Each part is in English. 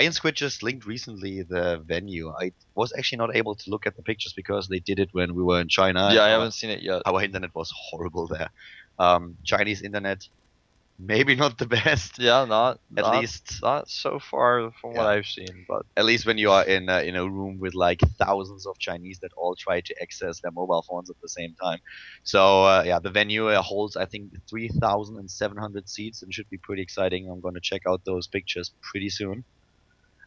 IronSquid just linked recently the venue. I was actually not able to look at the pictures because they did it when we were in China. Yeah, I haven't seen it yet. Our internet was horrible there. Chinese internet, maybe not the best. Yeah, not least not so far from what Yeah. I've seen, but At least when you are in a room with like thousands of Chinese that all try to access their mobile phones at the same time. So yeah, the venue holds I think 3,700 seats and should be pretty exciting. I'm going to check out those pictures pretty soon.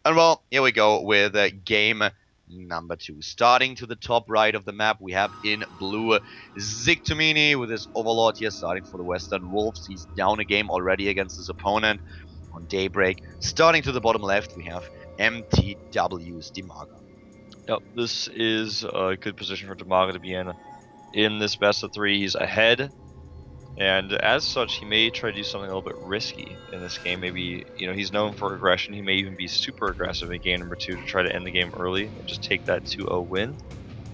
And well, here we go with game number 2. Starting to the top right of the map, we have in blue Ziktomini with his overlord here, starting for the Western Wolves. He's down a game already against his opponent on Daybreak. Starting to the bottom left, we have MTW's Dimaga. Yep, this is a good position for Dimaga to be in. In this best of 3, he's ahead. And as such, he may try to do something a little bit risky in this game. Maybe, he's known for aggression. He may even be super aggressive in game number 2 to try to end the game early and just take that 2-0 win.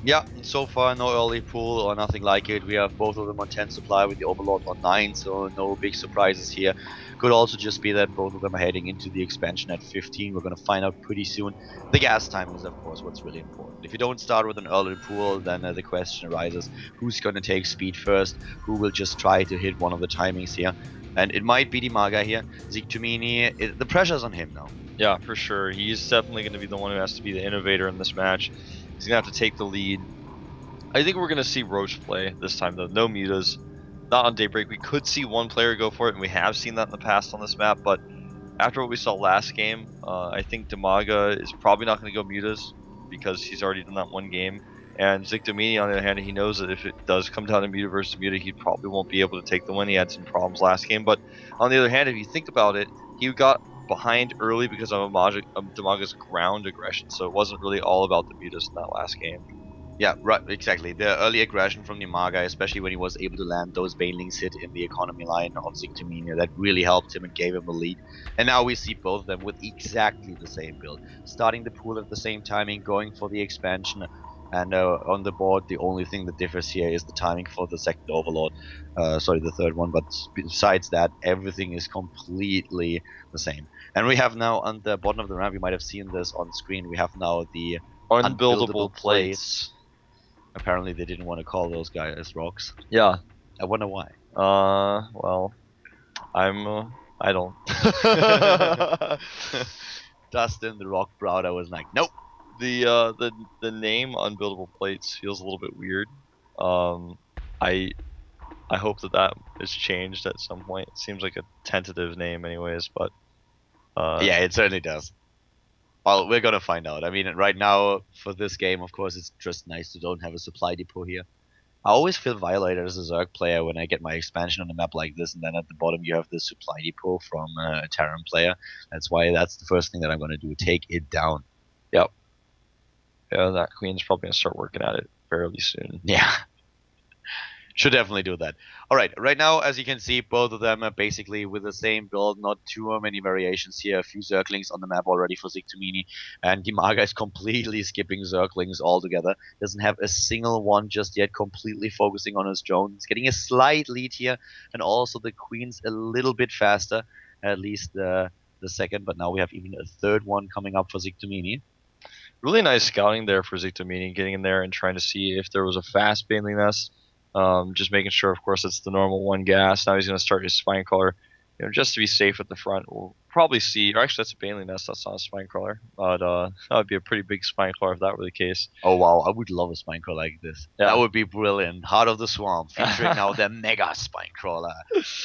Yeah, so far no early pull or nothing like it. We have both of them on 10 supply with the Overlord on 9, so no big surprises here. Could also just be that both of them are heading into the expansion at 15. We're going to find out pretty soon. The gas timing is, of course, what's really important. If you don't start with an early pull, then the question arises, who's going to take speed first? Who will just try to hit one of the timings here? And it might be Dimaga here. Ziktomini, the pressure's on him now. Yeah, for sure. He's definitely going to be the one who has to be the innovator in this match. He's going to have to take the lead. I think we're going to see Roach play this time, though. No mutas. Not on Daybreak. We could see one player go for it, and we have seen that in the past on this map, but after what we saw last game, I think Dimaga is probably not going to go mutas because he's already done that one game. And Ziktomini, on the other hand, he knows that if it does come down to muta versus muta, he probably won't be able to take the win. He had some problems last game, but on the other hand, if you think about it, he got behind early because of Dimaga's ground aggression, so it wasn't really all about the mutas in that last game. Yeah, right, exactly. The early aggression from Dimaga, especially when he was able to land those banelings hit in the economy line of Ziktomini, that really helped him and gave him a lead. And now we see both of them with exactly the same build. Starting the pool at the same timing, going for the expansion, and on the board, the only thing that differs here is the timing for the second Overlord. Sorry, the third one, but besides that, everything is completely the same. And we have now on the bottom of the ramp, you might have seen this on screen, we have now the unbuildable plates. Apparently they didn't want to call those guys rocks. Yeah. I wonder why. Well, I don't. Dustin, the rock browder, was like, nope. The name unbuildable plates feels a little bit weird. I hope that is changed at some point. It seems like a tentative name anyways, but yeah, it certainly does. Well, we're gonna find out. I mean, right now for this game, of course, it's just nice to don't have a supply depot here. I always feel violated as a Zerg player when I get my expansion on a map like this, and then at the bottom you have the supply depot from a Terran player. That's why that's the first thing that I'm gonna do: take it down. Yep. Yeah, that queen's probably gonna start working at it fairly soon. Yeah. Should definitely do that. Alright, right now, as you can see, both of them are basically with the same build, not too many variations here. A few Zerglings on the map already for Ziktomini, and Dimaga is completely skipping Zerglings altogether. Doesn't have a single one just yet, completely focusing on his drone. He's getting a slight lead here, and also the Queen's a little bit faster, at least the second, but now we have even a third one coming up for Ziktomini. Really nice scouting there for Ziktomini, getting in there and trying to see if there was a fast Baneling Nest. Just making sure, of course, it's the normal one gas. Now he's going to start his spine crawler, just to be safe at the front. We'll probably see, or actually that's a Baneling Nest, that's not a spine crawler, but that would be a pretty big spine crawler if that were the case. Oh wow, I would love a spine crawler like this. Yeah. That would be brilliant. Heart of the Swamp, featuring now the mega spine crawler.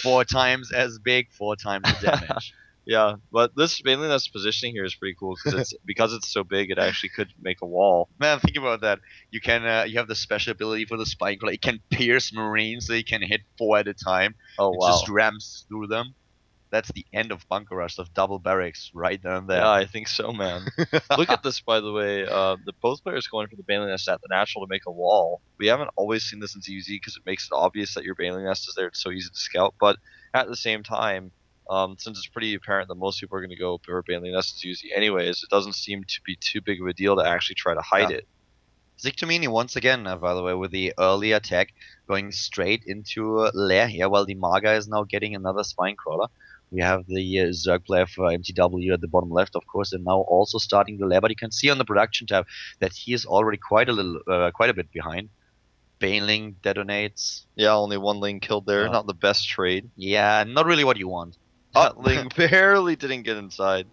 4 times as big, 4 times the damage. Yeah, but this Baneling Nest positioning here is pretty cool because it's so big, it actually could make a wall. Man, think about that. You can you have the special ability for the spine crawler. It can pierce marines, so you can hit 4 at a time. Oh wow! It just rams through them. That's the end of Bunker Rush, of double barracks right down there. Yeah, I think so, man. Look at this, by the way. The both players going for the Baneling Nest at the natural to make a wall. We haven't always seen this in ZZ because it makes it obvious that your Baneling Nest is there. It's so easy to scout, but at the same time, since it's pretty apparent that most people are going to go for Baneling Nest as UZ anyways, it doesn't seem to be too big of a deal to actually try to hide it. Ziktomini once again, by the way, with the early attack, going straight into Lair here, while Dimaga is now getting another spine crawler. We have the Zerg player for MTW at the bottom left, of course, and now also starting the lair. But you can see on the production tab that he is already quite a bit behind. Baneling detonates. Yeah, only one Ling killed there. Not the best trade. Yeah, not really what you want. That Ling barely didn't get inside.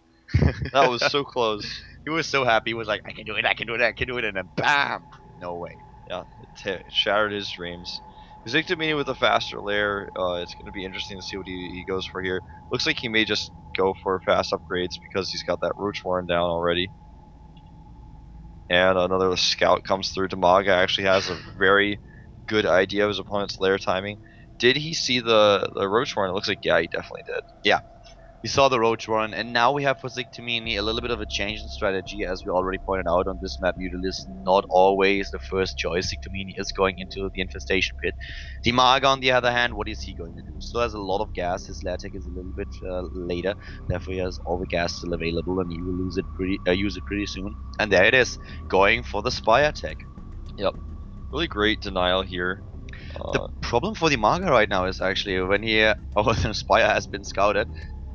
That was so close. He was so happy. He was like, I can do it, I can do it, I can do it, and then BAM! No way. Yeah, it shattered his dreams. Ziktomini with a faster lair. It's going to be interesting to see what he goes for here. Looks like he may just go for fast upgrades because he's got that Roach Warren down already. And another scout comes through. Dimaga actually has a very good idea of his opponent's lair timing. Did he see the Roach Warren? It looks like, yeah, he definitely did. Yeah. We saw the Roach Warren, and now we have for Ziktomini a little bit of a change in strategy, as we already pointed out on this map. Mutalisk not always the first choice. Ziktomini is going into the infestation pit. Dimaga, on the other hand, what is he going to do? Still has a lot of gas. His lair tech is a little bit later, therefore he has all the gas still available, and he will use it pretty soon. And there it is, going for the Spire tech. Yep, really great denial here. The problem for Dimaga right now is actually when the Spire has been scouted.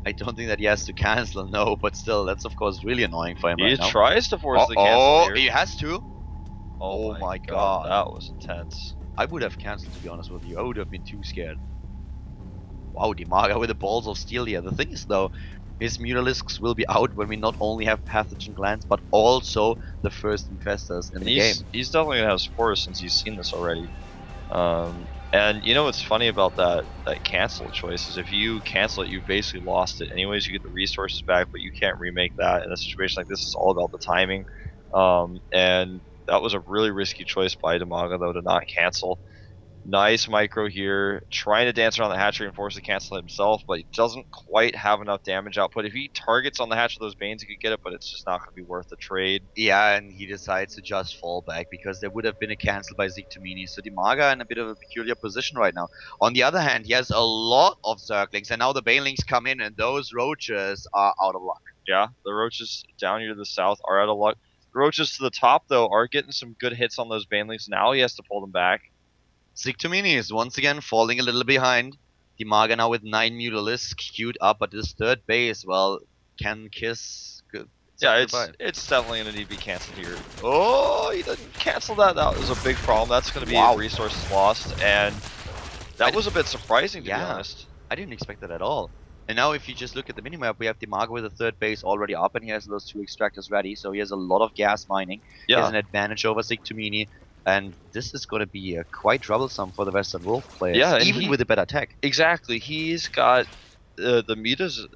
I don't think that he has to cancel, no, but still, that's of course really annoying for him right now. He tries to force the cancel here. He has to? Oh my god, that was intense. I would have cancelled, to be honest with you. I would have been too scared. Wow, Dimaga with the balls of steel here. The thing is though, his Mutalisks will be out when we not only have pathogen glands, but also the first infestors in the game. He's definitely going to have supporters since he's seen this already. And you know what's funny about that cancel choice is if you cancel it, you've basically lost it. Anyways, you get the resources back, but you can't remake that. In a situation like this, it's all about the timing. And that was a really risky choice by Dimaga, though, to not cancel. Nice micro here, trying to dance around the hatchery and force the cancel himself, but he doesn't quite have enough damage output. If he targets on the hatch of those Banes, he could get it, but it's just not going to be worth the trade. Yeah, and he decides to just fall back because there would have been a cancel by Ziktomini. So Dimaga in a bit of a peculiar position right now. On the other hand, he has a lot of Zerglings, and now the Banelings come in, and those Roaches are out of luck. Yeah, the Roaches down here to the south are out of luck. The Roaches to the top, though, are getting some good hits on those Banelings. Now he has to pull them back. Ziktomini is once again falling a little behind. Dimaga now with 9 Mutalisks queued up at his third base. Well, can Kiss... Yeah, it's definitely going to need to be cancelled here. Oh, he didn't cancel that. That was a big problem. That's going to be resources lost, and that was a bit surprising, to be honest. I didn't expect that at all. And now if you just look at the minimap, we have Dimaga with the third base already up, and he has those 2 extractors ready, so he has a lot of gas mining. Yeah. He has an advantage over Ziktomini. And this is going to be quite troublesome for the Western Wolf players, even with a better tech. Exactly. He's got the meters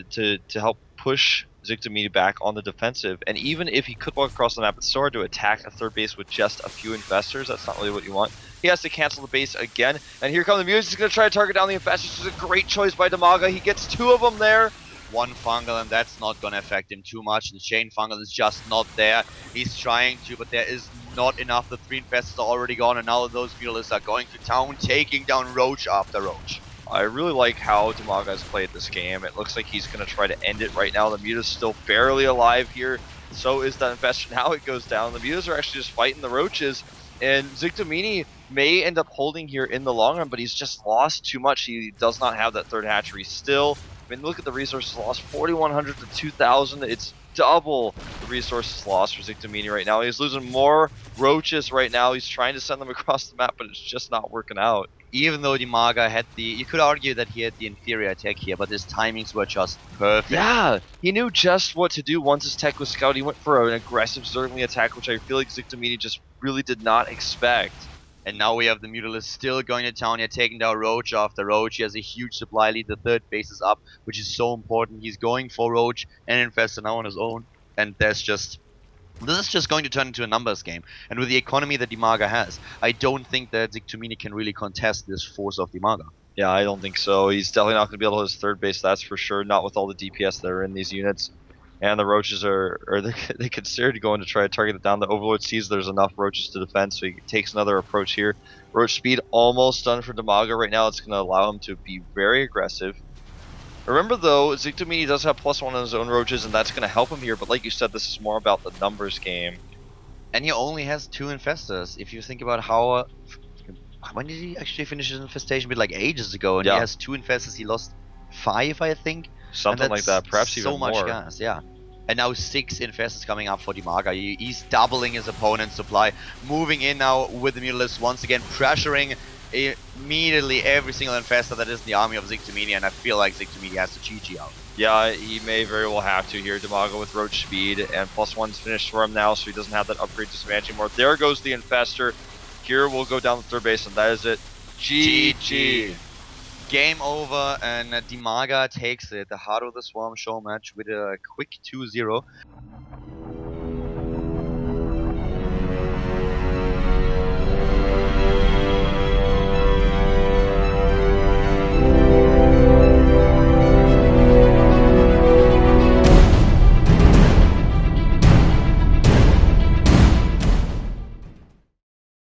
to help push Ziktomini back on the defensive. And even if he could walk across the map, it's so hard to attack a third base with just a few infestors. That's not really what you want. He has to cancel the base again. And here come the mutants. He's going to try to target down the infestors. This is a great choice by Dimaga. He gets 2 of them there. 1 fungal, and that's not going to affect him too much. The chain fungal is just not there. He's trying to, but there is not enough. The 3 infestors are already gone, and now those Mutalisks are going to town, taking down Roach after Roach. I really like how Dimaga has played this game. It looks like he's going to try to end it right now. The Muta's still barely alive here. So is that infestor. Now it goes down. The Mutas are actually just fighting the Roaches, and Ziktomini may end up holding here in the long run, but he's just lost too much. He does not have that third hatchery still. I mean, look at the resources lost, 4,100 to 2,000. It's double the resources lost for Ziktomini right now. He's losing more Roaches right now. He's trying to send them across the map, but it's just not working out. Even though Dimaga had you could argue that he had the inferior tech here, but his timings were just perfect. Yeah, he knew just what to do once his tech was scouted. He went for an aggressive Zergling attack, which I feel like Ziktomini just really did not expect. And now we have the Mutalisk still going to town here, taking down Roach after Roach. He has a huge supply lead. The third base is up, which is so important. He's going for Roach and Infestor now on his own. And this is just going to turn into a numbers game. And with the economy that Dimaga has, I don't think that Ziktomini can really contest this force of Dimaga. Yeah, I don't think so. He's definitely not going to be able to hit his third base, that's for sure. Not with all the DPS that are in these units. And the Roaches they considered going to try to target it down. The Overlord sees there's enough Roaches to defend, so he takes another approach here. Roach speed almost done for Dimaga right now. It's going to allow him to be very aggressive. Remember though, Ziktomini does have +1 on his own Roaches, and that's going to help him here. But like you said, this is more about the numbers game. And he only has 2 infestors. If you think about how... when did he actually finish his infestation bit? Like ages ago. And he has 2 infestors. He lost 5, I think. Something like that, perhaps so even much more. gas, yeah. And now 6 infestors coming up for Dimaga. He's doubling his opponent's supply, moving in now with the Mutalisk once again, pressuring immediately every single infestor that is in the army of Ziktomini, and I feel like Ziktomini has to GG out. Yeah, he may very well have to here. Dimaga with roach speed, and +1's finished for him now, so he doesn't have that upgrade disadvantage anymore. There goes the infestor. Here we'll go down the third base, and that is it. GG. Game over, and Dimaga takes it. The Heart of the Swarm show match with a quick 2-0.